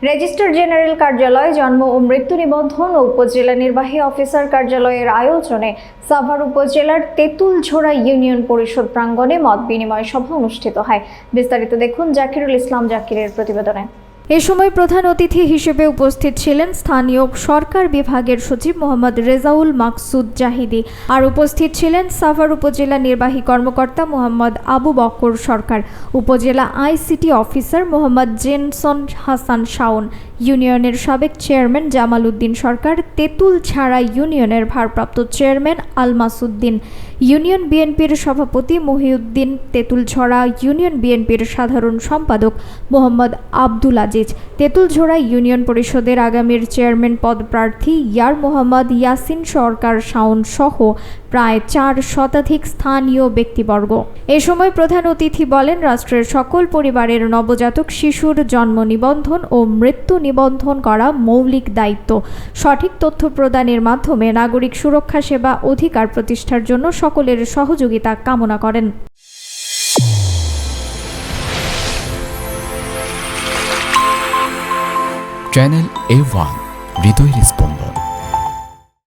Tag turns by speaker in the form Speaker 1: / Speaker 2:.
Speaker 1: Registrar general কার্যালয়, জন্ম ও মৃত্যু নিবন্ধন ও উপজেলা নির্বাহী অফিসার কার্যালয়ের আয়োজনে সাভার উপজেলার তেঁতুলঝোড়া ইউনিয়ন পরিষদ প্রাঙ্গণে মত বিনিময় সভা অনুষ্ঠিত হয়। বিস্তারিত দেখুন জাকিরুল ইসলাম জাকিরের প্রতিবেদনে। এ সময় প্রধান অতিথি হিসেবে উপস্থিত ছিলেন স্থানীয় সরকার বিভাগের সচিব মোহাম্মদ রেজাউল মাকসুদ জাহিদি। আর উপস্থিত ছিলেন সাভার উপজেলা নির্বাহী কর্মকর্তা মোহাম্মদ আবু বকর সরকার, উপজেলা ICT officer Mohammad Jensen Hasan Shaon, ইউনিয়নের সাবেক চেয়ারম্যান জামাল উদ্দিন সরকার, তেঁতুলঝাড়া ইউনিয়নের ভারপ্রাপ্ত চেয়ারম্যান আলমাস উদ্দিন, ইউনিয়ন বিএনপির সভাপতি মহিউদ্দিন, তেঁতুলঝোড়া ইউনিয়ন বিএনপির সাধারণ সম্পাদক মোহাম্মদ আব্দুল আজিজ, তেঁতুলঝোড়া ইউনিয়ন পরিষদের আগামীর চেয়ারম্যান পদপ্রার্থী ইয়ার মোহাম্মদ ইয়াসিন সরকার শাওন সহ প্রায় 4 শতাধিক স্থানীয় ব্যক্তিবর্গ। এ সময় প্রধান অতিথি বলেন, রাষ্ট্রের সকল পরিবারের নবজাতক শিশুর জন্ম নিবন্ধন ও মৃত্যু নিবন্ধন করা মৌলিক দায়িত্ব। সঠিক তথ্য প্রদানের মাধ্যমে নাগরিক সুরক্ষা সেবা অধিকার প্রতিষ্ঠার জন্য সকলের সহযোগিতা কামনা করেন।
Speaker 2: চ্যানেল A1 হৃদয়ের স্পন্দন।